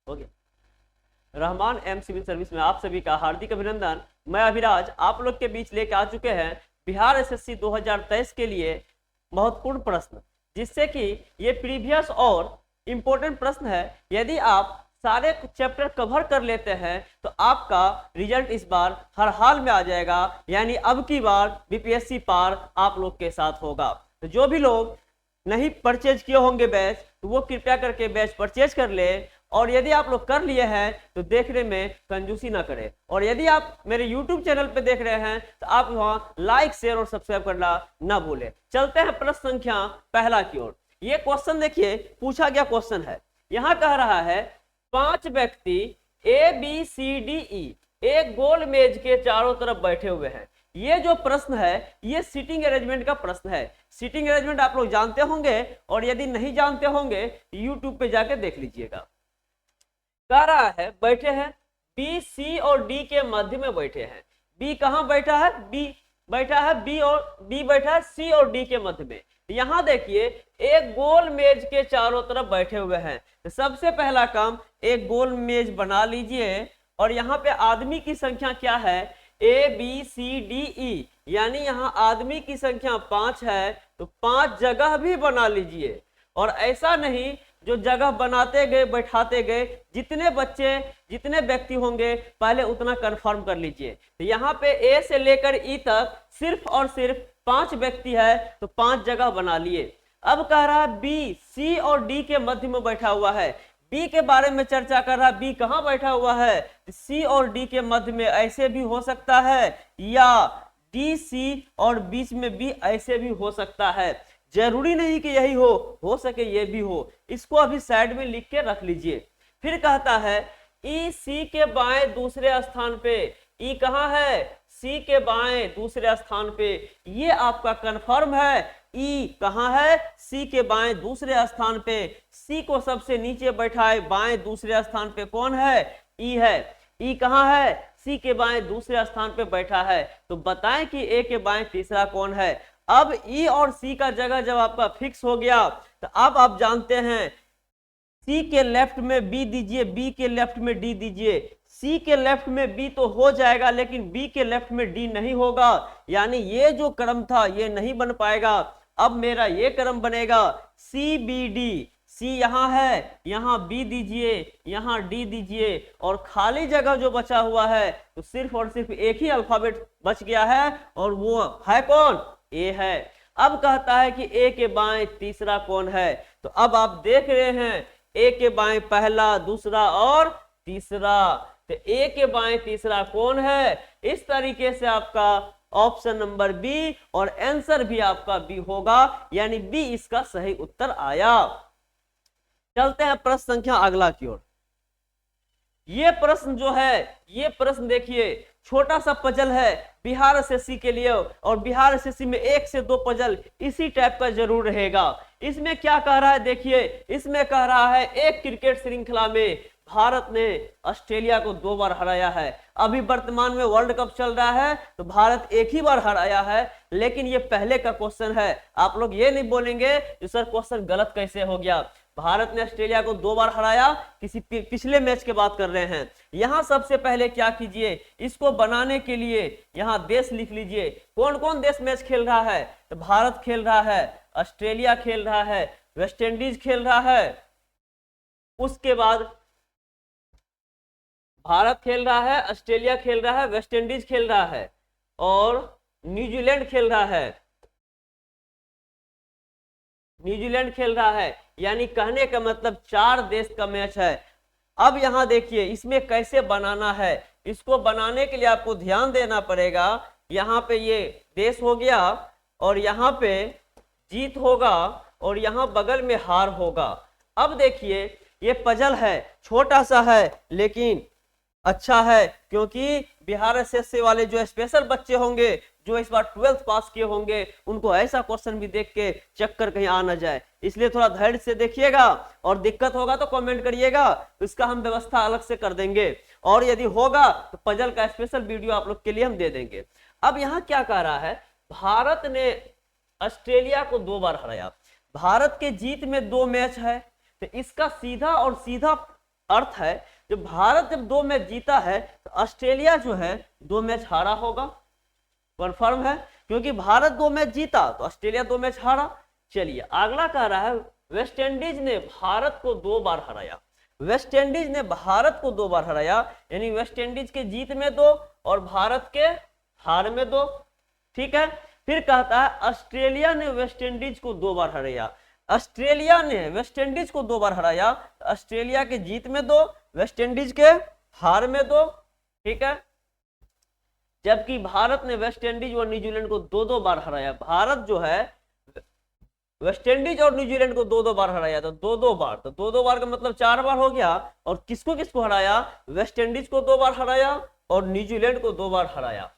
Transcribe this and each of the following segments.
हो गया। Rahman am civil service में आप सभी का हार्दिक अभिनंदन। मैं अभिराज आप लोग के बीच लेके आ चुके हैं बिहार एसएससी 2023 के लिए महत्वपूर्ण प्रश्न, जिससे कि ये प्रीवियस और इम्पोर्टेंट प्रश्न है। यदि आप सारे चैप्टर कवर कर लेते हैं तो आपका रिजल्ट इस बार हर हाल में आ जाएगा, यानी अब की बार बीपीएससी पार आप लोग के साथ होगा। तो जो भी लोग नहीं परचेज किए होंगे बैच, तो वो कृपया करके बैच परचेज कर ले। और यदि आप लोग कर लिए हैं तो देखने में कंजूसी ना करें। और यदि आप मेरे YouTube चैनल पे देख रहे हैं तो आप वहाँ लाइक शेयर और सब्सक्राइब करना ना भूलें। चलते हैं प्रश्न संख्या पहला की ओर। ये क्वेश्चन देखिए, पूछा गया क्वेश्चन है। यहाँ कह रहा है 5 व्यक्ति ABCDE एक गोल मेज के चारों तरफ बैठे हुए हैं। ये जो प्रश्न है ये सीटिंग अरेंजमेंट का प्रश्न है। सीटिंग अरेंजमेंट आप लोग जानते होंगे, और यदि नहीं जानते होंगे YouTube पे जाके देख लीजिएगा। कह रहा है बैठे हैं बी सी और डी के मध्य में बैठे हैं। बी कहाँ बैठा है? बी बैठा है बी, और डी बैठा है सी और डी के मध्य में। यहाँ देखिए एक गोल मेज के चारों तरफ बैठे हुए हैं। तो सबसे पहला काम एक गोल मेज बना लीजिए, और यहाँ पे आदमी की संख्या क्या है? ABCDE, यानी यहाँ आदमी की संख्या 5 है, तो 5 जगह भी बना लीजिए। और ऐसा नहीं जो जगह बनाते गए बैठाते गए, जितने बच्चे जितने व्यक्ति होंगे पहले उतना कंफर्म कर लीजिए। तो यहाँ पे A से लेकर E तक सिर्फ और सिर्फ 5 व्यक्ति है, तो 5 जगह बना लिए। अब कह रहा है B C और D के मध्य में बैठा हुआ है। B के बारे में चर्चा कर रहा है, B कहाँ बैठा हुआ है? C और D के मध्य में ऐसे भी हो सकता है, या D C और बीच में B ऐसे भी हो सकता है। जरूरी नहीं कि यही हो सके ये भी हो। इसको अभी साइड में लिख के रख लीजिए। फिर कहता है ई सी के बाएं दूसरे स्थान पे। ई कहाँ है? सी के बाएं दूसरे स्थान पे। ये आपका कंफर्म है। ई कहाँ है? सी के बाएं दूसरे स्थान पे। सी को सबसे नीचे बैठाए, बाएं दूसरे स्थान पे कौन है? ई है। ई कहाँ है? सी के बाएं दूसरे स्थान पे बैठा है। तो बताएं कि ए के बाएं तीसरा कौन है? अब ई और सी का जगह जब आपका फिक्स हो गया, तो अब आप जानते हैं सी के लेफ्ट में बी दीजिए, बी के लेफ्ट में डी दीजिए। सी के लेफ्ट में बी तो हो जाएगा, लेकिन बी के लेफ्ट में डी नहीं होगा, यानी ये जो क्रम था ये नहीं बन पाएगा। अब मेरा ये क्रम बनेगा सी बी डी। सी यहाँ है, यहाँ बी दीजिए, यहाँ डी दीजिए, और खाली जगह जो बचा हुआ है तो सिर्फ और सिर्फ एक ही अल्फाबेट बच गया है, और वो है कौन? ए है। अब कहता है कि ए के बाएं तीसरा कौन है? तो अब आप देख रहे हैं ए के बाएं पहला, दूसरा और तीसरा। तो ए के बाएं तीसरा कौन है? इस तरीके से आपका ऑप्शन नंबर बी और आंसर भी आपका बी होगा, यानी बी इसका सही उत्तर आया। चलते हैं प्रश्न संख्या अगला की ओर। ये प्रश्न जो है, ये प्रश्न देखिए छोटा सा पजल है बिहार एसएससी के लिए, और बिहार एसएससी में 1 से 2 पजल इसी टाइप का जरूर रहेगा। इसमें क्या कह रहा है देखिए, इसमें कह रहा है एक क्रिकेट श्रृंखला में भारत ने ऑस्ट्रेलिया को 2 बार हराया है। अभी वर्तमान में वर्ल्ड कप चल रहा है तो भारत 1 ही बार हराया है, लेकिन ये पहले का क्वेश्चन है। आप लोग ये नहीं बोलेंगे कि सर क्वेश्चन गलत कैसे हो गया। भारत ने ऑस्ट्रेलिया को 2 बार हराया, किसी पिछले मैच की बात कर रहे हैं। यहां सबसे पहले क्या कीजिए, इसको बनाने के लिए यहां देश लिख लीजिए। कौन कौन देश मैच खेल रहा है? तो भारत खेल रहा है, ऑस्ट्रेलिया खेल रहा है, वेस्ट इंडीज खेल रहा है, उसके बाद भारत खेल रहा है, ऑस्ट्रेलिया खेल रहा है, वेस्ट इंडीज खेल रहा है, और न्यूजीलैंड खेल रहा है। न्यूजीलैंड खेल रहा है, यानी कहने का मतलब 4 देश का मैच है। अब यहां देखिए इसमें कैसे बनाना है। इसको बनाने के लिए आपको ध्यान देना पड़ेगा। यहाँ पे ये देश हो गया, और यहाँ पे जीत होगा, और यहाँ बगल में हार होगा। अब देखिए ये पजल है, छोटा सा है लेकिन अच्छा है, क्योंकि बिहार एसएससी वाले जो स्पेशल बच्चे होंगे जो इस बार 12th पास किए होंगे, उनको ऐसा क्वेश्चन भी देख के चक्कर कहीं आ ना जाए, इसलिए थोड़ा धैर्य से देखिएगा। और दिक्कत होगा तो कमेंट करिएगा, तो इसका हम व्यवस्था अलग से कर देंगे, और यदि होगा तो पजल का स्पेशल वीडियो आप लोग के लिए हम दे देंगे। अब यहाँ क्या कह रहा है, भारत ने ऑस्ट्रेलिया को 2 बार हराया। भारत के जीत में 2 मैच है, तो इसका सीधा और सीधा अर्थ है जब भारत जब 2 मैच जीता है तो ऑस्ट्रेलिया जो है 2 मैच हारा होगा, कन्फर्म है, क्योंकि भारत 2 मैच जीता तो ऑस्ट्रेलिया 2 मैच हारा। चलिए अगला कह रहा है वेस्ट इंडीज ने भारत को 2 बार हराया। वेस्ट इंडीज ने भारत को 2 बार हराया, यानी वेस्ट इंडीज के जीत में 2 और भारत के हार में 2। ठीक है, फिर कहता है ऑस्ट्रेलिया ने वेस्ट इंडीज को 2 बार हराया। ऑस्ट्रेलिया ने वेस्ट इंडीज को 2 बार हराया, ऑस्ट्रेलिया के जीत में 2, वेस्ट इंडीज के हार में 2। ठीक है, जबकि भारत ने वेस्ट इंडीज और न्यूजीलैंड को 2-2 बार हराया। भारत जो है वेस्ट इंडीज और न्यूजीलैंड को 2-2 बार हराया, तो 2-2 बार, तो 2-2 बार का मतलब 4 बार हो गया। और किसको किसको हराया? वेस्ट इंडीज को 2 बार हराया और न्यूजीलैंड को 2 बार हराया।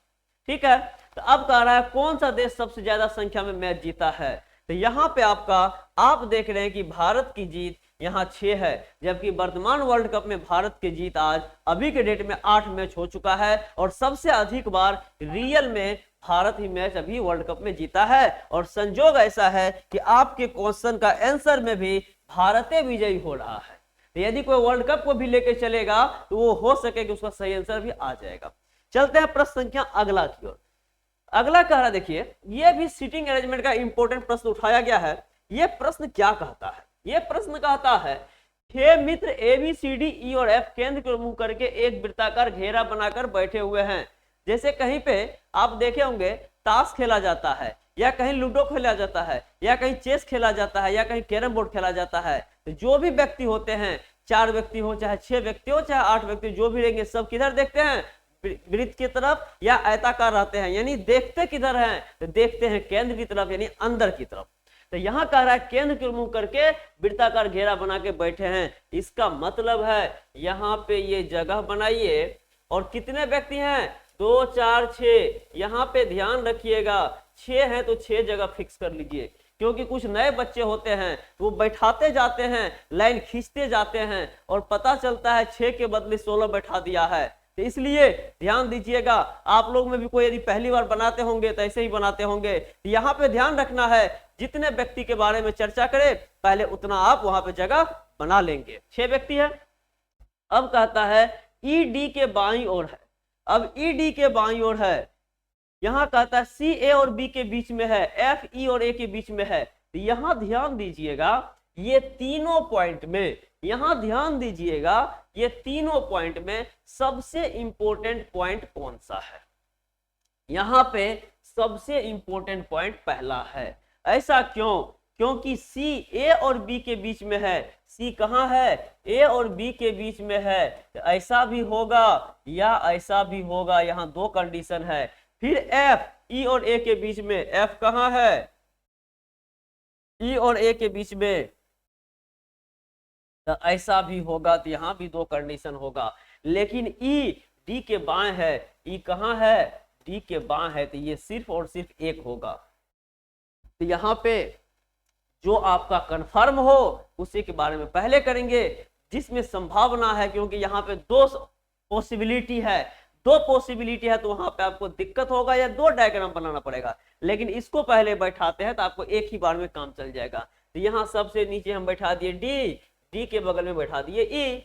ठीक है, तो अब कह रहा है कौन सा देश सबसे ज्यादा संख्या में मैच जीता है। तो यहाँ पे आप देख रहे हैं कि भारत की जीत यहाँ 6 है, जबकि वर्तमान वर्ल्ड कप में भारत की जीत आज अभी के डेट में 8 मैच हो चुका है और सबसे अधिक बार रियल में भारत ही मैच अभी वर्ल्ड कप में जीता है। और संजोग ऐसा है कि आपके क्वेश्चन का आंसर में भी भारत विजयी हो रहा है। तो यदि कोई वर्ल्ड कप को भी लेके चलेगा तो वो हो सके कि उसका सही आंसर भी आ जाएगा। चलते हैं प्रश्न संख्या अगला की ओर। अगला कह रहा, देखिए ये भी सीटिंग अरेंजमेंट का इंपॉर्टेंट प्रश्न उठाया गया है। ये प्रश्न क्या कहता है? ये प्रश्न कहता है 6 मित्र A B C D E और एफ केंद्र को मुंह करके एक वृत्ताकार घेरा बनाकर बैठे हुए हैं। जैसे कहीं पे आप देखे होंगे ताश खेला जाता है, या कहीं लूडो खेला जाता है, या कहीं चेस खेला जाता है, या कहीं कैरम बोर्ड खेला जाता है। तो जो भी व्यक्ति होते हैं, 4 व्यक्ति हो चाहे 6 व्यक्ति हो चाहे 8 व्यक्ति, जो भी रहेंगे सब किधर देखते हैं? वृत्त की तरफ या आयताकार रहते हैं। यानी देखते किधर हैं? तो देखते हैं केंद्र की तरफ, यानी अंदर की तरफ। तो यहाँ कह रहा है केंद्र के मुंह करके वृत्ताकार घेरा बना के बैठे हैं। इसका मतलब है यहाँ पे ये जगह बनाइए और कितने व्यक्ति हैं? 2 4 6। यहाँ पे ध्यान रखिएगा 6 हैं तो 6 जगह फिक्स कर लीजिए, क्योंकि कुछ नए बच्चे होते हैं वो बैठाते जाते हैं, लाइन खींचते जाते हैं और पता चलता है 6 के बदले 16 बैठा दिया है। तो इसलिए ध्यान दीजिएगा, आप लोग में भी कोई यदि पहली बार बनाते होंगे तो ऐसे ही बनाते होंगे। तो यहाँ पे ध्यान रखना है जितने व्यक्ति के बारे में चर्चा करें पहले उतना आप वहां पे जगह बना लेंगे। 6 व्यक्ति है। अब कहता है ई डी के बाईं ओर है। अब ई डी के बाईं ओर है, यहाँ कहता है सी ए और बी के बीच में है, एफ ई और ए के बीच में है। तो यहाँ ध्यान दीजिएगा ये तीनों पॉइंट में, यहाँ ध्यान दीजिएगा ये तीनों पॉइंट में सबसे इंपॉर्टेंट पॉइंट कौन सा है? यहाँ पे सबसे इंपॉर्टेंट पॉइंट पहला है। ऐसा क्यों? क्योंकि सी ए और बी के बीच में है। सी कहाँ है? ए और बी के बीच में है। तो ऐसा भी होगा या ऐसा भी होगा, यहाँ 2 कंडीशन है। फिर एफ ई और ए के बीच में, एफ कहाँ है? ई और ए के बीच में, तो ऐसा भी होगा। तो यहाँ भी 2 कंडीशन होगा। लेकिन ई डी के बाएं है, ई कहाँ है? डी के बाएं है, तो ये सिर्फ और सिर्फ 1 होगा। तो यहाँ पे जो आपका कंफर्म हो उसी के बारे में पहले करेंगे जिसमें संभावना है, क्योंकि यहाँ पे 2 पॉसिबिलिटी है। 2 पॉसिबिलिटी है तो वहां पे आपको दिक्कत होगा या 2 डायग्राम बनाना पड़ेगा। लेकिन इसको पहले बैठाते हैं तो आपको एक ही बार में काम चल जाएगा। तो यहाँ सबसे नीचे हम बैठा दिए डी, डी के बगल में बैठा दिए ई।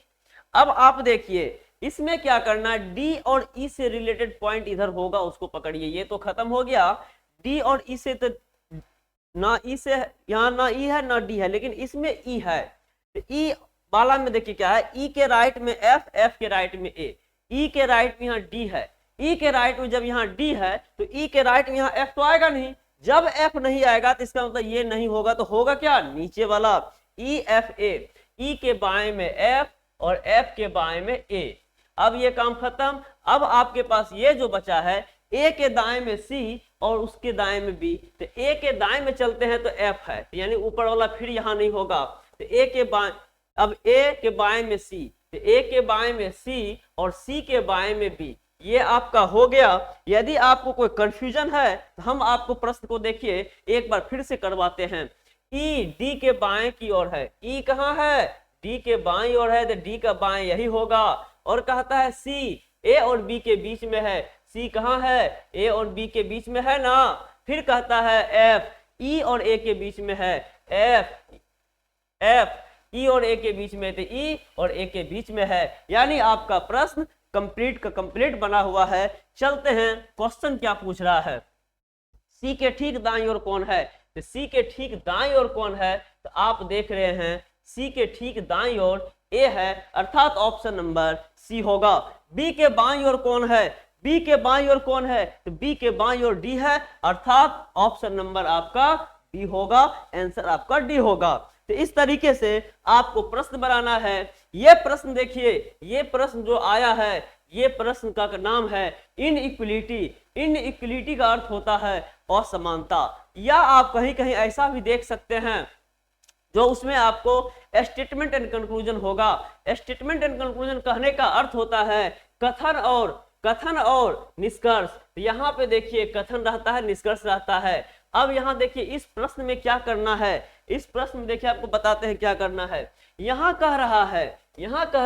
अब आप देखिए इसमें क्या करना है, डी और ई से रिलेटेड पॉइंट इधर होगा उसको पकड़िए। ये तो खत्म हो गया, डी और ई से तो ना ई से यहाँ ना ई है ना डी है, लेकिन इसमें ई है। तो ई वाला में देखिए क्या है, ई के राइट में एफ, एफ के राइट में ए, ई के राइट में यहाँ डी है। ई के राइट में जब यहाँ डी है तो ई के राइट में यहाँ एफ तो आएगा नहीं। जब एफ नहीं आएगा तो इसका मतलब ये नहीं होगा, तो होगा क्या? नीचे वाला ई एफ ए, ई के बाएं में एफ और एफ के बाएं में ए। अब ये काम खत्म। अब आपके पास ये जो बचा है, ए के दाएं में सी और उसके दाएं में बी। तो ए के दाएं में चलते हैं तो एफ है, यानी ऊपर वाला फिर यहाँ नहीं होगा। तो ए के बाएं, अब ए के बाएं में सी, तो ए के बाएं में सी और सी के बाएं में बी, ये आपका हो गया। यदि आपको कोई कंफ्यूजन है तो हम आपको प्रश्न को देखिए एक बार फिर से करवाते हैं। ई डी के बाएं की ओर है, ई कहाँ है? डी के बाएं ओर है, तो डी का बाएं यही होगा। और कहता है सी ए और बी के बीच में है, सी कहाँ है? ए और बी के बीच में है ना। फिर कहता है एफ ई और ए के बीच में है, एफ एफ ई और ए के बीच में, तो ई और ए के बीच में है, यानी आपका प्रश्न कंप्लीट का कंप्लीट बना हुआ है। चलते हैं क्वेश्चन क्या पूछ रहा है। सी के ठीक दाईं ओर कौन है, तो सी के ठीक दाईं ओर कौन है, तो आप देख रहे हैं सी के ठीक दाईं ओर ए है, अर्थात ऑप्शन नंबर सी होगा। बी के बाईं ओर कौन है, बी के बाईं ओर कौन है, तो बी के बाईं ओर डी है, अर्थात ऑप्शन नंबर आपका डी होगा, आंसर आपका डी होगा। तो इस तरीके से आपको प्रश्न बनाना है। ये प्रश्न देखिए, ये प्रश्न जो आया है, ये प्रश्न का नाम है इनइक्वलिटी। इनइक्वलिटी का अर्थ होता है असमानता, या आप कहीं कहीं ऐसा भी देख सकते हैं जो उसमें आपको स्टेटमेंट एंड कंक्लूजन होगा। स्टेटमेंट एंड कंक्लूजन कहने का अर्थ होता है कथन और निष्कर्ष। तो यहाँ पे देखिए कथन रहता है, निष्कर्ष रहता है। अब यहाँ देखिए इस प्रश्न में क्या करना है, इस प्रश्न में देखिए आपको बताते हैं क्या करना है। यहाँ कह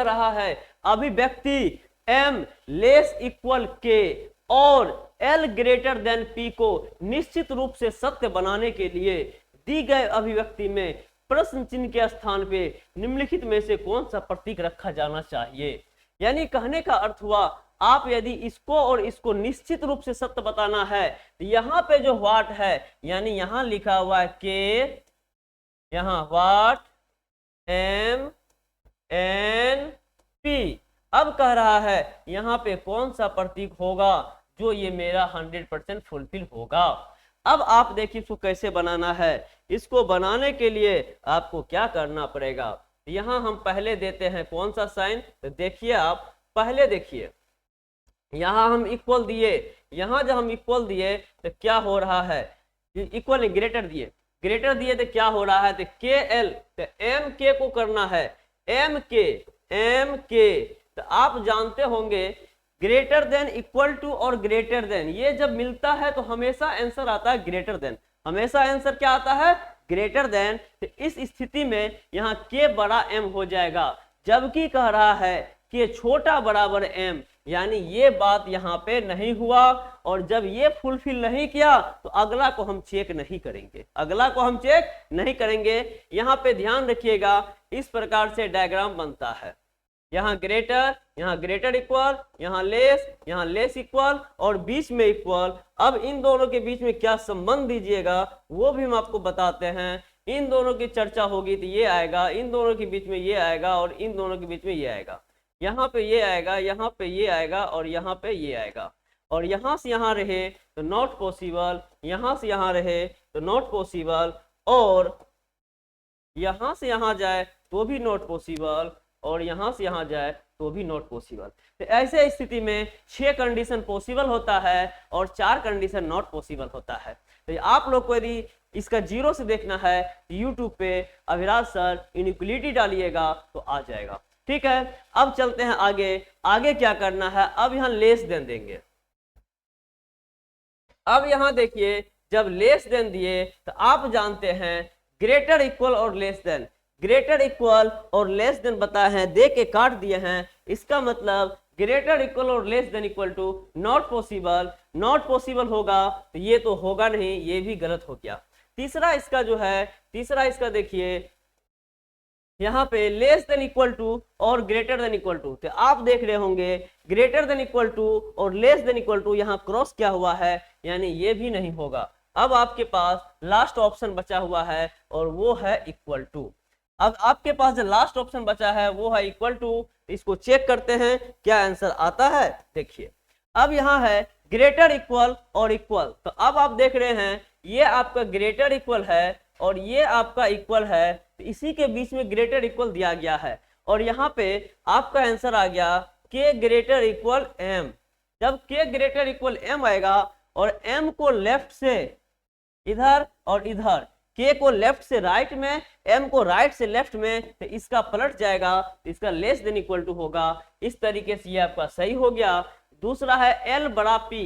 रहा है अभिव्यक्ति m लेस इक्वल k और l ग्रेटर देन p को निश्चित रूप से सत्य बनाने के लिए दी गए अभिव्यक्ति में प्रश्न चिन्ह के स्थान पे निम्नलिखित में से कौन सा प्रतीक रखा जाना चाहिए। यानी कहने का अर्थ हुआ, आप यदि इसको और इसको निश्चित रूप से सत्य बताना है, तो यहाँ पे जो व्हाट है, यानी यहाँ लिखा हुआ है के, यहाँ व्हाट m n p। अब कह रहा है यहाँ पे कौन सा प्रतीक होगा जो ये मेरा 100% फुलफिल होगा। अब आप देखिए इसको कैसे बनाना है। इसको बनाने के लिए आपको क्या करना पड़ेगा, यहाँ हम पहले देते हैं कौन सा साइन, तो देखिए आप पहले देखिए, यहाँ हम इक्वल दिए, यहाँ जब हम इक्वल दिए तो क्या हो रहा है, इक्वल ग्रेटर दिए तो क्या हो रहा है, तो के एल, तो एम के को करना है एम के। तो आप जानते होंगे ग्रेटर देन, इक्वल टू और ग्रेटर देन, ये जब मिलता है तो हमेशा आंसर आता है ग्रेटर देन, हमेशा आंसर क्या आता है ग्रेटर देन। तो इस स्थिति में यहाँ के बड़ा एम हो जाएगा, जबकि कह रहा है कि छोटा बराबर एम, यानी ये बात यहाँ पे नहीं हुआ। और जब ये फुलफिल नहीं किया तो अगला को हम चेक नहीं करेंगे, यहाँ पे ध्यान रखिएगा। इस प्रकार से डायग्राम बनता है, यहाँ ग्रेटर इक्वल, यहाँ लेस इक्वल और बीच में इक्वल। अब इन दोनों के बीच में क्या संबंध दीजिएगा वो भी हम आपको बताते हैं। इन दोनों की चर्चा होगी तो ये आएगा, इन दोनों के बीच में ये आएगा और इन दोनों के बीच में ये आएगा, यहाँ पे ये आएगा, यहाँ पे ये आएगा और यहाँ पे ये आएगा। और यहाँ से यहाँ रहे तो नॉट पॉसिबल, यहाँ से यहाँ रहे तो नॉट पॉसिबल, और यहाँ से यहाँ जाए तो भी नॉट पॉसिबल, और यहाँ से यहाँ जाए तो भी नॉट पॉसिबल। तो ऐसे स्थिति में 6 कंडीशन पॉसिबल होता है और 4 कंडीशन नॉट पॉसिबल होता है। तो आप लोग को यदि इसका 0 से देखना है यूट्यूब पे अभिराज सर इनइक्वलिटी डालिएगा तो आ जाएगा। ठीक है, अब चलते हैं आगे क्या करना है। अब यहाँ लेस देन देंगे। अब यहाँ देखिए जब लेस देन दिए तो आप जानते हैं ग्रेटर इक्वल और लेस देन, ग्रेटर इक्वल और लेस देन बताए हैं, दे के काट दिए हैं। इसका मतलब ग्रेटर इक्वल और less than equal to not possible होगा, तो ये तो होगा नहीं, ये भी गलत हो गया। तीसरा इसका देखिए यहाँ पे लेस देन इक्वल टू और ग्रेटर देन इक्वल टू, तो आप देख रहे होंगे ग्रेटर देन इक्वल टू और लेस देन इक्वल टू यहाँ क्रॉस क्या हुआ है, यानी ये भी नहीं होगा। अब आपके पास लास्ट ऑप्शन बचा हुआ है और वो है इक्वल टू। अब आपके पास जो लास्ट ऑप्शन बचा है वो है इक्वल टू। इसको चेक करते हैं क्या आंसर आता है। देखिए अब यहाँ है ग्रेटर इक्वल और इक्वल, तो अब आप देख रहे हैं ये आपका ग्रेटर इक्वल है और ये आपका इक्वल है, तो इसी के बीच में ग्रेटर इक्वल दिया गया है और यहाँ पे आपका आंसर आ गया के ग्रेटर इक्वल एम। जब के ग्रेटर इक्वल एम आएगा और एम को लेफ्ट से इधर और इधर, के को लेफ्ट से राइट में, एम को राइट से लेफ्ट में, तो इसका पलट जाएगा, तो इसका लेस देन इक्वल टू होगा। इस तरीके से ये आपका सही हो गया। दूसरा है एल बड़ा पी।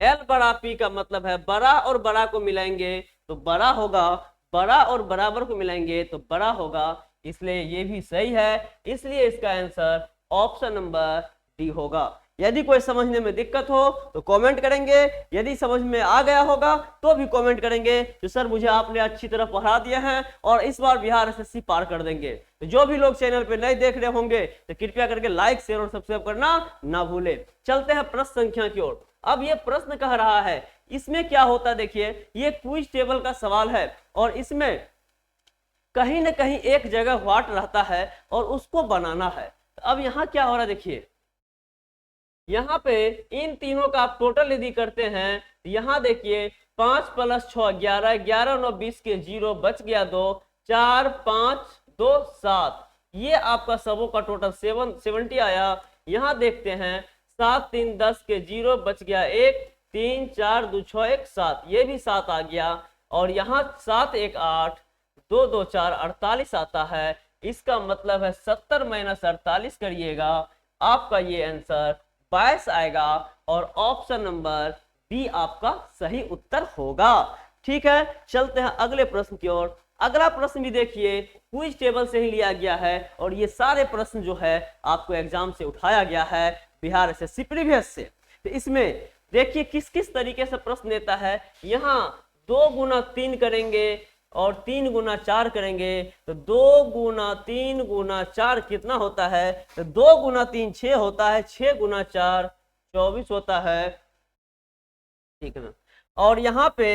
एल बड़ा पी का मतलब है बड़ा और बड़ा को मिलाएंगे तो बड़ा होगा, बड़ा और बराबर को मिलाएंगे तो बड़ा होगा, इसलिए ये भी सही है। इसलिए इसका आंसर ऑप्शन नंबर डी होगा। यदि कोई समझने में दिक्कत हो तो कमेंट करेंगे, यदि समझ में आ गया होगा तो भी कमेंट करेंगे तो सर मुझे आपने अच्छी तरह पढ़ा दिया है और इस बार बिहार एसएससी पार कर देंगे। तो जो भी लोग चैनल पे नए देख रहे होंगे तो कृपया करके लाइक शेयर और सब्सक्राइब करना ना भूले। चलते हैं प्रश्न संख्या की ओर। अब ये प्रश्न कह रहा है, इसमें क्या होता है देखिए, ये क्विज टेबल का सवाल है और इसमें कहीं ना कहीं एक जगह व्हाट रहता है और उसको बनाना है। अब यहाँ क्या हो रहा है देखिए, यहाँ पे इन तीनों का आप टोटल यदि करते हैं, यहाँ देखिए 5 + 6 11, 11 9 20 के 0 बच गया 2, 4 5 2 7, ये आपका सबों का टोटल 70 आया। यहाँ देखते हैं 7 3 10 के 0 बच गया 1, 3 4 2 6 1 7, ये भी 7 आ गया। और यहाँ 7 1 8, 2 2 4 48 आता है। इसका मतलब है 70 - 48 करिएगा, आपका ये आंसर 22 आएगा और ऑप्शन नंबर बी आपका सही उत्तर होगा। ठीक है, चलते हैं अगले प्रश्न की ओर। अगला प्रश्न भी देखिए क्विज टेबल से ही लिया गया है और ये सारे प्रश्न जो है आपको एग्जाम से उठाया गया है बिहार एसएससी प्रीवियस से। तो इसमें देखिए किस किस तरीके से प्रश्न देता है। यहाँ 2 × 3 करेंगे और 3 × 4 करेंगे तो 2 × 3 × 4 कितना होता है, तो 2 × 3 6 होता है, 6 × 4 24 होता है। ठीक है ना, और यहाँ पे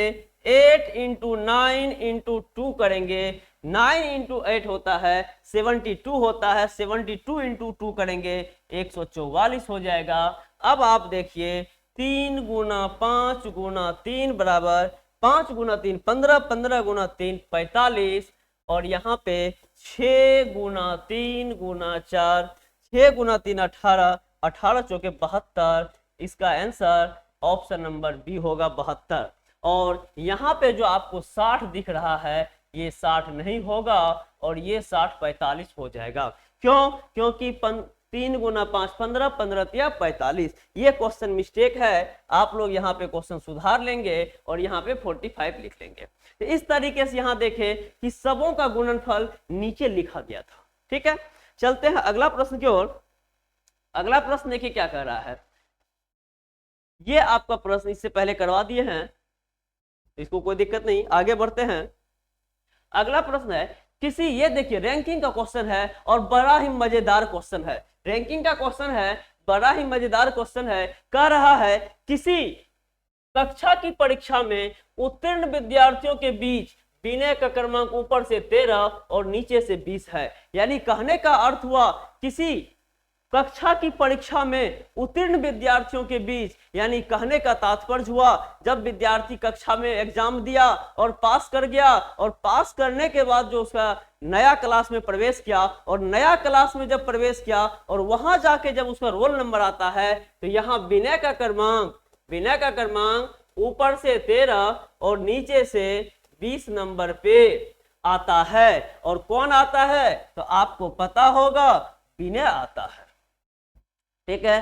8 × 9 × 2 करेंगे, 9 × 8 होता है 72 होता है, 72 × 2 करेंगे 144 हो जाएगा। अब आप देखिए 3 × 5 × 3 बराबर 5 × 3 15, 15 × 3 45 और यहाँ पे 6 × 3 × 4, 6 × 3 18, 18 चौके 72, इसका आंसर ऑप्शन नंबर बी होगा 72। और यहाँ पे जो आपको 60 दिख रहा है ये 60 नहीं होगा और ये 60 45 हो जाएगा। क्यों? क्योंकि 3 × 5 15, 15 × 45, ये क्वेश्चन मिस्टेक है। आप लोग यहाँ पे क्वेश्चन सुधार लेंगे और यहाँ पे 45 लिख लेंगे। तो इस तरीके से यहाँ देखें कि सबों का गुणनफल नीचे लिखा गया था। ठीक है, चलते हैं अगला प्रश्न की ओर। अगला प्रश्न देखिए क्या कह रहा है, ये आपका प्रश्न इससे पहले करवा दिए हैं, इसको कोई दिक्कत नहीं, आगे बढ़ते हैं। अगला प्रश्न है किसी, ये देखिए रैंकिंग का क्वेश्चन है और बड़ा ही मजेदार क्वेश्चन है। रैंकिंग का क्वेश्चन है, बड़ा ही मजेदार क्वेश्चन है। कह रहा है किसी कक्षा की परीक्षा में उत्तीर्ण विद्यार्थियों के बीच विनय का क्रमांक ऊपर से 13 और नीचे से 20 है। यानी कहने का अर्थ हुआ किसी कक्षा की परीक्षा में उत्तीर्ण विद्यार्थियों के बीच, यानी कहने का तात्पर्य हुआ जब विद्यार्थी कक्षा में एग्जाम दिया और पास कर गया और पास करने के बाद जो उसका नया क्लास में प्रवेश किया और नया क्लास में जब प्रवेश किया और वहां जाके जब उसका रोल नंबर आता है तो यहाँ विनय का क्रमांक ऊपर से 13 और नीचे से 20 नंबर पे आता है। और कौन आता है तो आपको पता होगा, विनय आता है। ठीक है,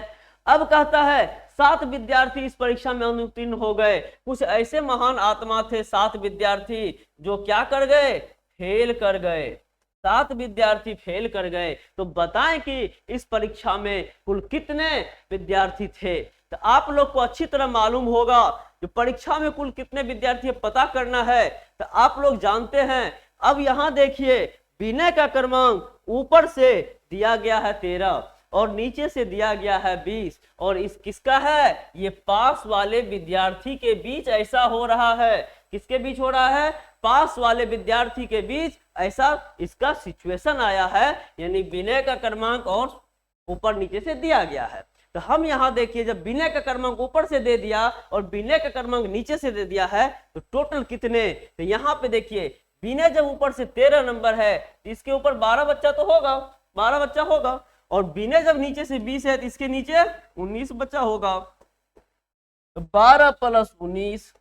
अब कहता है 7 विद्यार्थी इस परीक्षा में अनुत्तीर्ण हो गए। कुछ ऐसे महान आत्मा थे 7 विद्यार्थी जो क्या कर गए, फेल कर गए। 7 विद्यार्थी फेल कर गए। तो बताएं कि इस परीक्षा में कुल कितने विद्यार्थी थे। तो आप लोग को अच्छी तरह मालूम होगा जो परीक्षा में कुल कितने विद्यार्थी पता करना है तो आप लोग जानते हैं। अब यहाँ देखिए विनय का क्रमांक ऊपर से दिया गया है 13 और नीचे से दिया गया है 20 और इस किसका है, ये पास वाले विद्यार्थी के बीच ऐसा हो रहा है। किसके बीच हो रहा है, पास वाले विद्यार्थी के बीच ऐसा इसका सिचुएशन आया है। यानी विनय का क्रमांक और ऊपर नीचे से दिया गया है। तो हम यहाँ देखिए जब विनय का क्रमांक ऊपर से दे दिया और विनय का क्रमांक नीचे से दे दिया है तो टोटल कितने, तो यहाँ पे देखिए विनय जब ऊपर से 13 नंबर है तो इसके ऊपर 12 बच्चा तो होगा, 12 बच्चा होगा। और विनय जब नीचे से 20 है तो इसके नीचे 19 बच्चा होगा। तो 12 + 19,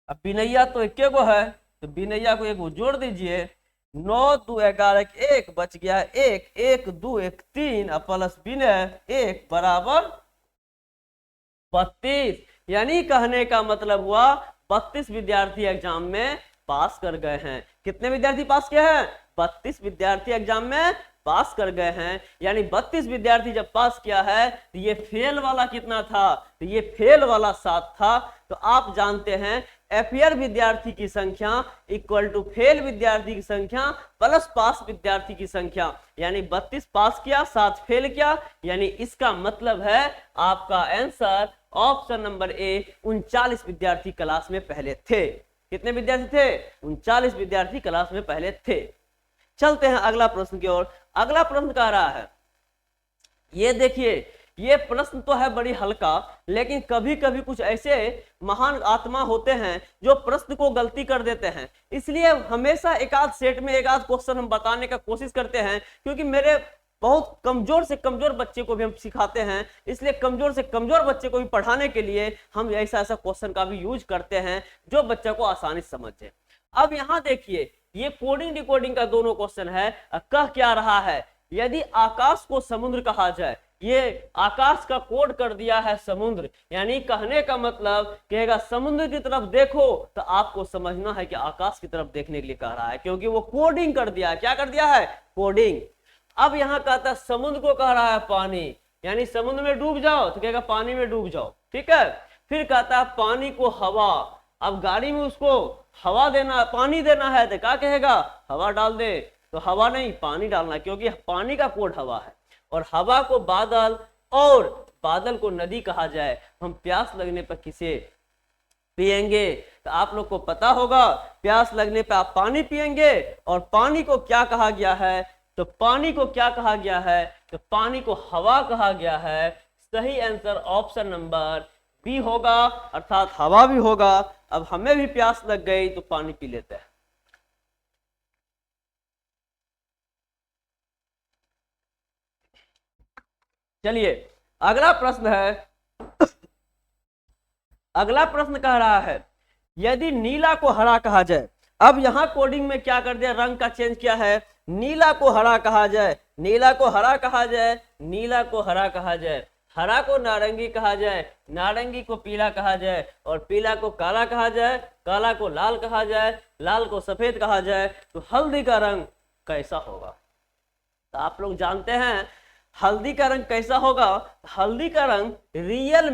अब विनैया तो एक गो है तो विनैया को एक वो जोड़ दीजिए। 9 2 11 1 बच गया 1, 1 2 1 3 प्लस विनय 1 बराबर 32। यानी कहने का मतलब हुआ 32 विद्यार्थी एग्जाम में पास कर गए हैं। कितने विद्यार्थी पास किए हैं, 32 विद्यार्थी एग्जाम में पास कर गए हैं, यानी 32 विद्यार्थी जब पास किया है तो ये फेल वाला कितना था, तो ये फेल वाला 7 था। तो आप जानते हैं अपियर विद्यार्थी की संख्या इक्वल टू फेल विद्यार्थी की संख्या प्लस पास विद्यार्थी की संख्या, यानी 32 पास किया 7 फेल किया, यानी इसका मतलब है आपका आंसर ऑप्शन नंबर ए 39 विद्यार्थी क्लास में पहले थे। कितने विद्यार्थी थे? 39 विद्यार्थी क्लास में पहले थे। चलते हैं अगला प्रश्न की ओर। अगला प्रश्न कह रहा है, ये देखिए, ये प्रश्न तो है बड़ी हल्का, लेकिन कभी कभी कुछ ऐसे महान आत्मा होते हैं जो प्रश्न को गलती कर देते हैं, इसलिए हमेशा एक आध सेट में एक आध क्वेश्चन हम बताने का कोशिश करते हैं, क्योंकि मेरे बहुत कमजोर से कमजोर बच्चे को भी हम सिखाते हैं, इसलिए कमजोर से कमजोर बच्चे को भी पढ़ाने के लिए हम ऐसा ऐसा क्वेश्चन का भी यूज करते हैं जो बच्चा को आसानी से समझ जाए। अब यहाँ देखिए, ये कोडिंग डिकोडिंग का दोनों क्वेश्चन है। कह क्या रहा है, यदि आकाश को समुद्र कहा जाए, ये आकाश का कोड कर दिया है समुद्र, यानी कहने का मतलब कहेगा समुद्र की तरफ देखो, तो आपको समझना है कि आकाश की तरफ देखने के लिए कह रहा है, क्योंकि वो कोडिंग कर दिया है। क्या कर दिया है? कोडिंग। अब यहाँ कहता है समुद्र को कह रहा है पानी, यानी समुद्र में डूब जाओ, तो कहेगा पानी में डूब जाओ, ठीक है। फिर कहता है पानी को हवा, अब गाड़ी में उसको हवा देना, पानी देना है, तो क्या कहेगा? हवा डाल दे, तो हवा नहीं पानी डालना, क्योंकि पानी का कोड हवा है। और हवा को बादल और बादल को नदी कहा जाए, हम प्यास लगने पर किसे पिएंगे? तो आप लोग को पता होगा, प्यास लगने पर आप पानी पिएंगे। और पानी को क्या कहा गया है? तो पानी को क्या कहा गया है? तो पानी को हवा कहा गया है। सही आंसर ऑप्शन नंबर बी होगा, अर्थात हवा भी होगा। अब हमें भी प्यास लग गई तो पानी पी लेते हैं। चलिए अगला प्रश्न है। अगला प्रश्न कह रहा है, यदि नीला को हरा कहा जाए। अब यहां कोडिंग में क्या कर दिया, रंग का चेंज किया है। नीला को हरा कहा जाए, नीला को हरा कहा जाए, नीला को हरा कहा जाए, हरा को नारंगी कहा जाए, नारंगी को पीला कहा जाए, और पीला को काला कहा जाए, काला को लाल कहा जाए, लाल को सफेद कहा जाए, तो हल्दी का रंग कैसा होगा? तो आप लोग जानते हैं हल्दी का रंग कैसा होगा। हल्दी का रंग रियल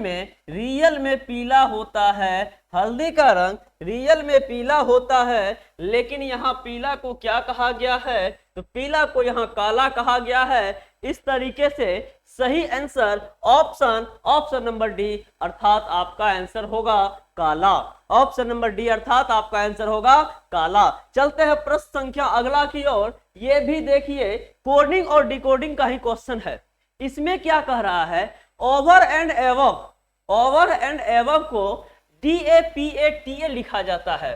में पीला होता है। हल्दी का रंग रियल में पीला होता है, लेकिन यहाँ पीला को क्या कहा गया है? तो पीला को यहाँ काला कहा गया है। इस तरीके से सही आंसर ऑप्शन नंबर डी, अर्थात आपका आंसर होगा काला। ऑप्शन नंबर डी अर्थात आपका आंसर होगा काला। चलते हैं प्रश्न संख्या अगला की ओर। ये भी देखिए कोडिंग और डिकोडिंग का ही क्वेश्चन है। इसमें क्या कह रहा है, ओवर एंड एवब को DAPATA लिखा जाता है,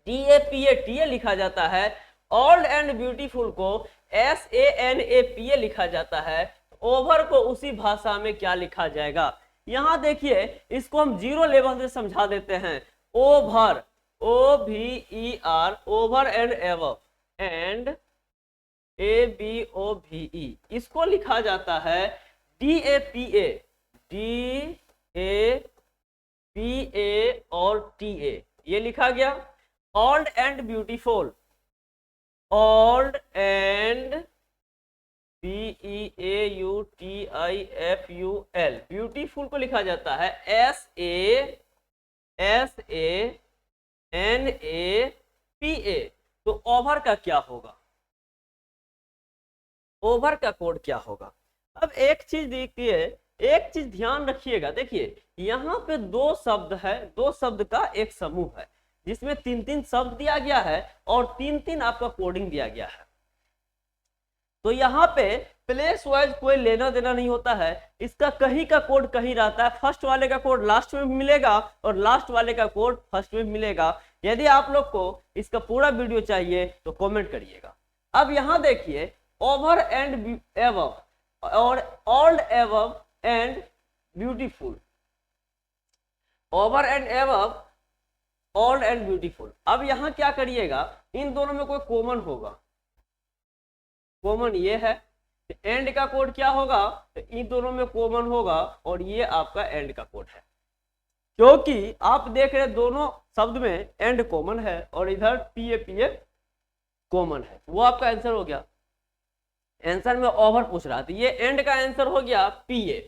DAPATA लिखा जाता है। ओल्ड एंड ब्यूटीफुल को SANAPA लिखा जाता है। ओवर को उसी भाषा में क्या लिखा जाएगा? यहां देखिए, इसको हम जीरो लेवल से समझा देते हैं। Over, OVER, over and एवब, and ABOVE, इसको लिखा जाता है DAPA, और TA, ये लिखा गया। Old and beautiful, old and BEAUTIFUL, beautiful को लिखा जाता है SANAPA। तो ओवर का क्या होगा? ओवर का कोड क्या होगा? अब एक चीज देखिए, एक चीज ध्यान रखिएगा। देखिए यहाँ पे दो शब्द है, दो शब्द का एक समूह है, जिसमें 3-3 शब्द दिया गया है और 3-3 आपका कोडिंग दिया गया है। तो यहाँ पे प्लेस वाइज कोई लेना देना नहीं होता है। इसका कहीं का कोड कहीं रहता है। फर्स्ट वाले का कोड लास्ट में मिलेगा और लास्ट वाले का कोड फर्स्ट में मिलेगा। यदि आप लोग को इसका पूरा वीडियो चाहिए तो कमेंट करिएगा। अब यहाँ देखिए, ओवर एंड एवब और old एवब and beautiful, over and एवब, old and beautiful. अब यहाँ क्या करिएगा, इन दोनों में कोई कॉमन होगा। कॉमन ये है, एंड का कोड क्या होगा? तो इन दोनों में कॉमन होगा और ये आपका एंड का कोड है, क्योंकि आप देख रहे दोनों शब्द में एंड कॉमन है और इधर PA कॉमन है। वो आपका आंसर हो गया। आंसर में ओवर पूछ रहा है, तो ये एंड का आंसर हो गया PA,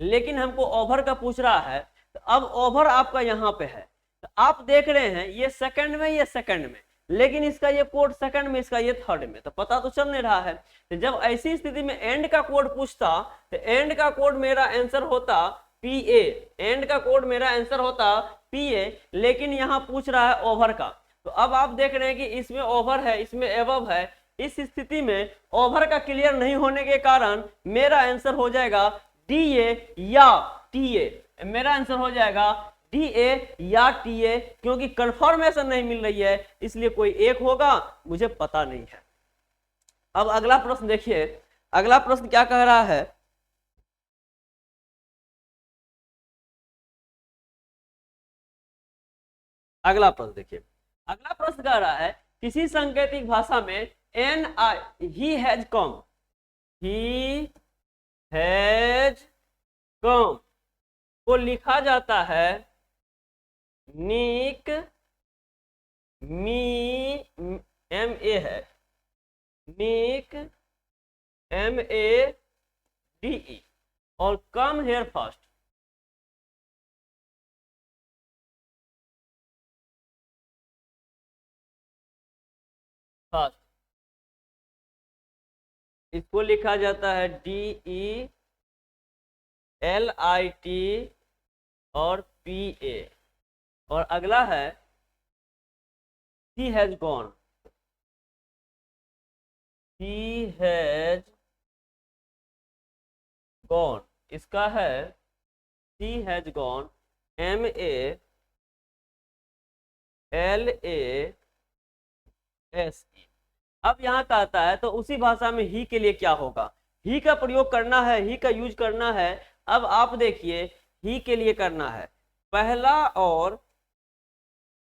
लेकिन हमको ओवर का पूछ रहा है। तो अब ओवर आपका यहाँ पे है, तो आप देख रहे हैं ये सेकंड में, ये सेकंड में, लेकिन इसका ये कोड सेकंड में, इसका ये थर्ड में, तो पता तो चल नहीं रहा है। तो जब ऐसी स्थिति में एंड का कोड पूछता, तो एंड का कोड मेरा आंसर होता PA, एंड का कोड मेरा आंसर होता PA, लेकिन यहाँ पूछ रहा है ओवर का। तो अब आप देख रहे हैं कि इसमें ओवर है, इसमें एबव है। इस स्थिति में ओवर का क्लियर नहीं होने के कारण मेरा आंसर हो जाएगा DA या TA, मेरा आंसर हो जाएगा DA या TA, क्योंकि कंफर्मेशन नहीं मिल रही है, इसलिए कोई एक होगा, मुझे पता नहीं है। अब अगला प्रश्न देखिए, अगला प्रश्न क्या कह रहा है, अगला प्रश्न देखिए, अगला प्रश्न कह रहा है किसी सांकेतिक भाषा में he has come को लिखा जाता है निक मी MA है, निक MADE, और कम हेयर फर्स्ट। फर्स्ट इसको लिखा जाता है DELIT और PA, और अगला है he has gone, he has gone, इसका है he has gone MALASE। अब यहाँ कहता है तो उसी भाषा में ही के लिए क्या होगा, ही का प्रयोग करना है, ही का यूज करना है। अब आप देखिए ही के लिए करना है, पहला और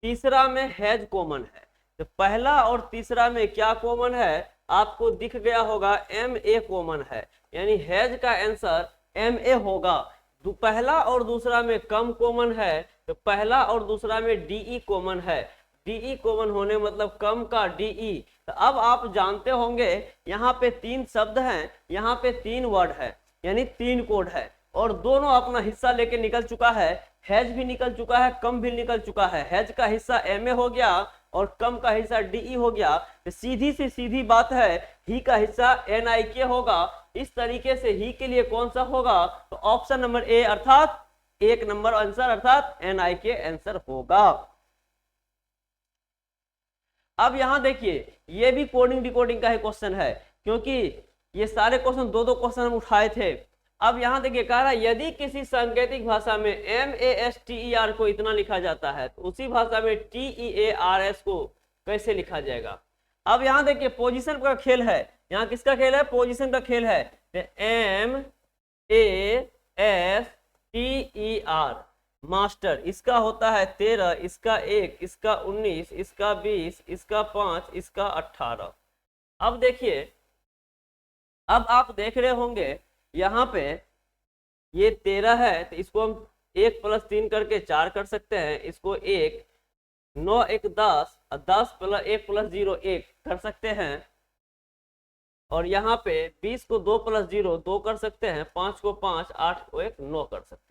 तीसरा में हैज कॉमन है, तो पहला और तीसरा में क्या कॉमन है, आपको दिख गया होगा MA कॉमन है, यानी हैज का आंसर MA होगा। पहला और दूसरा में कम कॉमन है, तो पहला और दूसरा में DE कॉमन है, DE कॉमन होने मतलब कम का DE। तो अब आप जानते होंगे यहाँ पे 3 शब्द हैं, यहाँ पे 3 वर्ड है, यानी 3 कोड है, और दोनों अपना हिस्सा लेके निकल चुका है। हैज भी निकल चुका है, कम भी निकल चुका है। हैज का हिस्सा MA हो गया और कम का हिस्सा DE हो गया। तो सीधी से सीधी बात है, ही का हिस्सा NIK होगा। इस तरीके से ही के लिए कौन सा होगा, तो ऑप्शन नंबर A अर्थात 1 नंबर आंसर अर्थात NIK आंसर होगा। अब यहां देखिए ये भी कोडिंग डिकोडिंग का ही क्वेश्चन है, क्योंकि ये सारे क्वेश्चन 2-2 क्वेश्चन हम उठाए थे। अब यहां देखिए कह रहा है यदि किसी सांकेतिक भाषा में MASTER को इतना लिखा जाता है, तो उसी भाषा में TEARS को कैसे लिखा जाएगा। अब यहां देखिए पोजीशन का खेल है, यहाँ किसका खेल है, पोजीशन का खेल है। MASTER मास्टर, इसका होता है 13, इसका 1, इसका 19, इसका 20, इसका 5, इसका 18। अब देखिए, अब आप देख रहे होंगे यहाँ पे ये 13 है, तो इसको हम 1 + 3 करके 4 कर सकते हैं, इसको 1, 9 1 10, 10 + 1 + 0 1 कर सकते हैं, और यहाँ पे 20 को 2 + 0 2 कर सकते हैं, 5 को 5, 8 को 1 9 कर सकते हैं।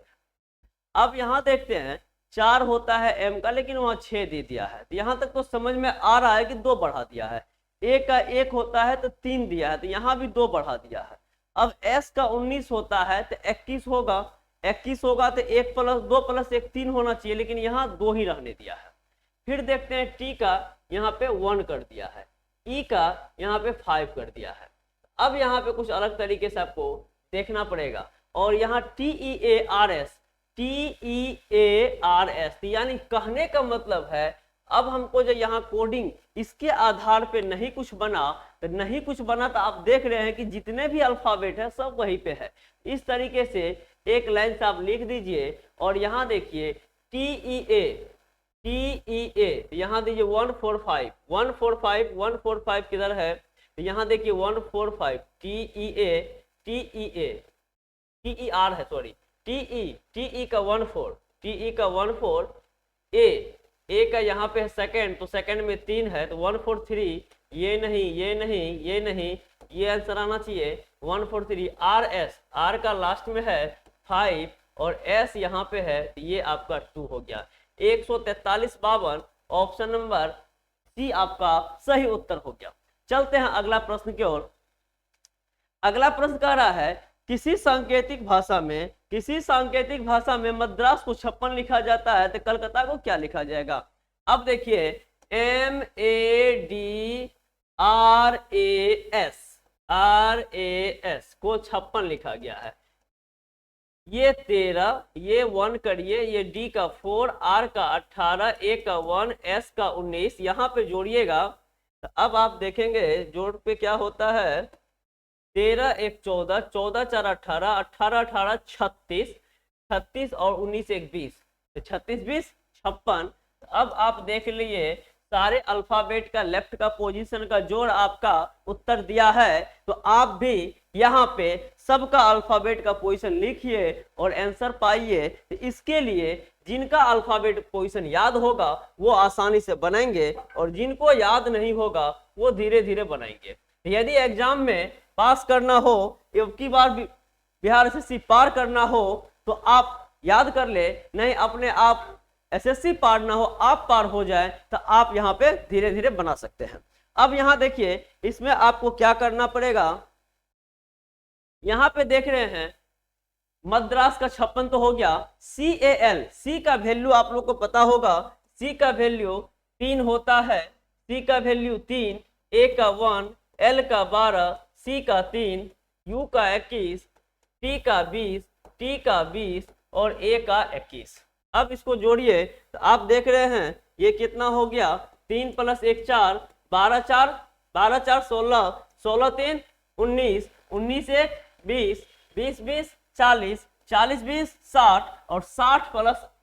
अब यहाँ देखते हैं 4 होता है M का, लेकिन वहां 6 दे दिया है, तो यहाँ तक तो समझ में आ रहा है कि 2 बढ़ा दिया है। A का 1 होता है तो 3 दिया है, तो यहाँ भी 2 बढ़ा दिया है। अब S का 19 होता है तो 21 होगा, 21 होगा तो 1 + 2 + 1 3 होना चाहिए, लेकिन यहाँ 2 ही रहने दिया है। फिर देखते हैं T का यहाँ पे 1 कर दिया है, E का यहाँ पे 5 कर दिया है। अब यहाँ पे कुछ अलग तरीके से आपको देखना पड़ेगा, और यहाँ TEARS यानी कहने का मतलब है अब हमको जो यहाँ कोडिंग इसके आधार पे नहीं कुछ बना, तो नहीं कुछ बना, तो आप देख रहे हैं कि जितने भी अल्फाबेट है सब वहीं पे है। इस तरीके से एक लाइन से आप लिख दीजिए, और यहाँ देखिए TEA यहाँ दीजिए 145 145 145 किधर है, तो यहाँ देखिए 145 TER है, सॉरी TE का 14, TE का 14, A का यहाँ पे सेकंड, तो सेकंड में 3 है, तो 143, ये नहीं ये नहीं ये नहीं, ये आंसर आना चाहिए 143। आर एस, आर का लास्ट में है 5 और एस यहाँ पे है, ये आपका 2 हो गया। 143/52 ऑप्शन नंबर सी आपका सही उत्तर हो गया। चलते हैं अगला प्रश्न की ओर। अगला प्रश्न कह रहा है किसी सांकेतिक भाषा में मद्रास को 56 लिखा जाता है तो कलकत्ता को क्या लिखा जाएगा। अब देखिए MADRAS को 56 लिखा गया है। ये 13, ये 1 करिए, ये D का 4, R का 18, A का 1, S का 19, यहाँ पे जोड़िएगा तो अब आप देखेंगे जोड़ पे क्या होता है। 13 1 14, 14 4 18, 18 18 36, 36 और 19 1 20, तो 36 20 56। अब आप देख लीजिए सारे अल्फाबेट का लेफ्ट का पोजीशन का जोड़ आपका उत्तर दिया है, तो आप भी यहाँ पे सबका अल्फाबेट का पोजीशन लिखिए और आंसर पाइए। तो इसके लिए जिनका अल्फाबेट पोजीशन याद होगा वो आसानी से बनाएंगे और जिनको याद नहीं होगा वो धीरे धीरे बनाएंगे। यदि एग्जाम में पास करना हो, एक की बार बिहार एसएससी पार करना हो तो आप याद कर ले, नहीं अपने आप एसएससी पार ना हो आप पार हो जाए तो आप यहाँ पे धीरे धीरे बना सकते हैं। अब यहाँ देखिए इसमें आपको क्या करना पड़ेगा। यहाँ पे देख रहे हैं मद्रास का 56 तो हो गया। CAL, सी का वैल्यू आप लोग को पता होगा, सी का वैल्यू 3 होता है, सी का वैल्यू 3, A का 1, L का 12, C का 3, U का 21, T का 20, T का 20 और A का 21। अब इसको जोड़िए तो आप देख रहे हैं ये कितना हो गया। 3 + 1 4, 12 4 12 4 16, 16 3 19, 19 1 20, 20 20 40, 40 20 60 और 60 +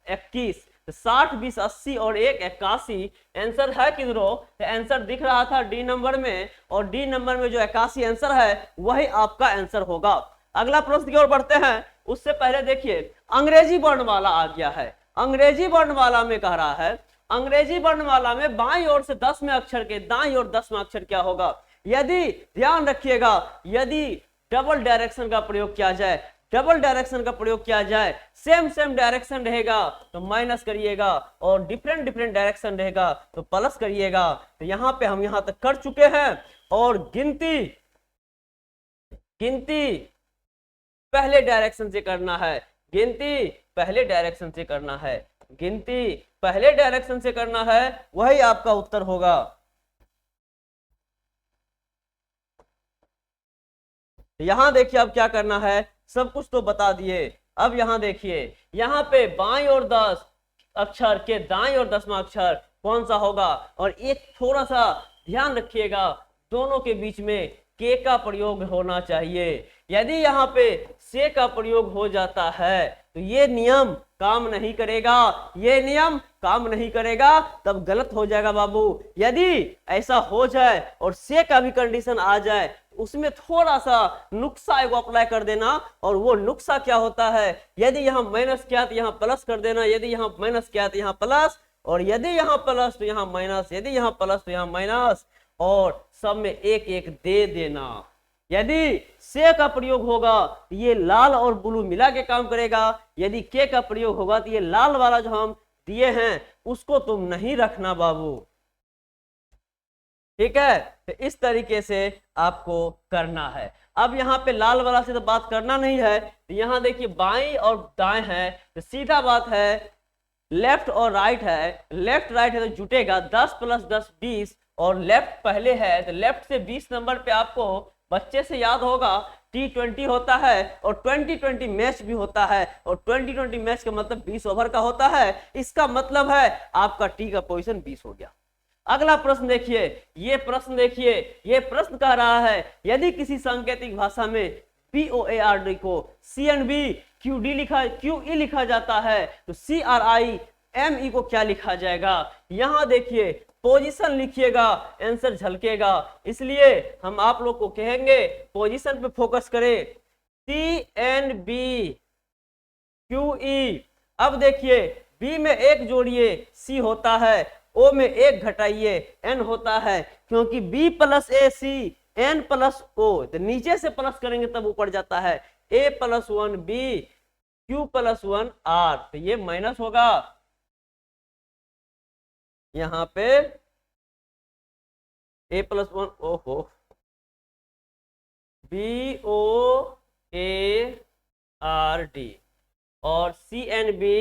21, 60 20 80 और 1 81। आंसर है किधरों, तो आंसर दिख रहा था डी नंबर में, और डी नंबर में जो 81 आंसर है वही आपका आंसर होगा। अगला प्रश्न की ओर बढ़ते हैं। उससे पहले देखिए अंग्रेजी वर्णमाला आ गया है। अंग्रेजी वर्णमाला में कह रहा है, अंग्रेजी वर्णमाला में बाईं ओर से 10वें अक्षर के दाईं ओर 10वां अक्षर क्या होगा। यदि ध्यान रखिएगा, यदि डबल डायरेक्शन का प्रयोग किया जाए, डबल डायरेक्शन का प्रयोग किया जाए, सेम डायरेक्शन रहेगा तो माइनस करिएगा और डिफरेंट डायरेक्शन रहेगा तो प्लस करिएगा। तो यहाँ पे हम यहाँ तक कर चुके हैं और गिनती पहले डायरेक्शन से करना है, गिनती पहले डायरेक्शन से करना है, गिनती पहले डायरेक्शन से करना है, वही आपका उत्तर होगा। यहां देखिए अब क्या करना है, सब कुछ तो बता दिए। अब यहां देखिए, यहाँ पे बाईं ओर 10 अक्षर के दाईं ओर 10वां अक्षर कौन सा होगा। और एक थोड़ा सा ध्यान रखिएगा, दोनों के बीच में के का प्रयोग होना चाहिए। यदि यहाँ पे से का प्रयोग हो जाता है तो ये नियम काम नहीं करेगा, ये नियम काम नहीं करेगा, तब गलत हो जाएगा बाबू। यदि ऐसा हो जाए और से का भी कंडीशन आ जाए, उसमें थोड़ा सा नुक्सा एगो अप्लाई कर देना। और वो नुक्सा क्या होता है, यदि यहाँ माइनस किया तो यहाँ प्लस कर देना, यदि यहाँ माइनस किया तो यहाँ प्लस, और यदि यहाँ प्लस तो यहाँ माइनस, यदि यहाँ प्लस तो यहाँ माइनस, और सब में एक एक दे देना। यदि से का प्रयोग होगा तो ये लाल और ब्लू मिला के काम करेगा, यदि के का प्रयोग होगा तो ये लाल वाला जो हम दिए हैं उसको तुम नहीं रखना बाबू, ठीक है। तो इस तरीके से आपको करना है। अब यहाँ पे लाल वाला से तो बात करना नहीं है, तो यहाँ देखिए बाएं और दाएं है, तो सीधा बात है लेफ्ट और राइट है, लेफ्ट राइट है तो जुटेगा 10 + 10 20, और लेफ्ट पहले है तो लेफ्ट से 20 नंबर पे आपको बच्चे से याद होगा T20 होता है और 20-20 मैच भी होता है, और 20-20 मैच का मतलब 20 ओवर का होता है। इसका मतलब है आपका टी का पोजीशन 20 हो गया। अगला प्रश्न देखिए, ये प्रश्न देखिए, ये प्रश्न कह रहा है यदि किसी सांकेतिक भाषा में POARD को CNB QE लिखा जाता है तो CRIME को क्या लिखा जाएगा। यहां देखिए पोजीशन लिखिएगा, आंसर झलकेगा, इसलिए हम आप लोग को कहेंगे पोजीशन पे फोकस करें। CNB QE। अब देखिए बी में एक जोड़िए C होता है, O में एक घटाइए N होता है, क्योंकि B + AC N plus O, तो नीचे से प्लस करेंगे तब ऊपर जाता है, A plus 1 B Q plus 1 R, तो ये माइनस होगा यहाँ पे ए प्लस 1 ओहो B O A R D और सी एन बी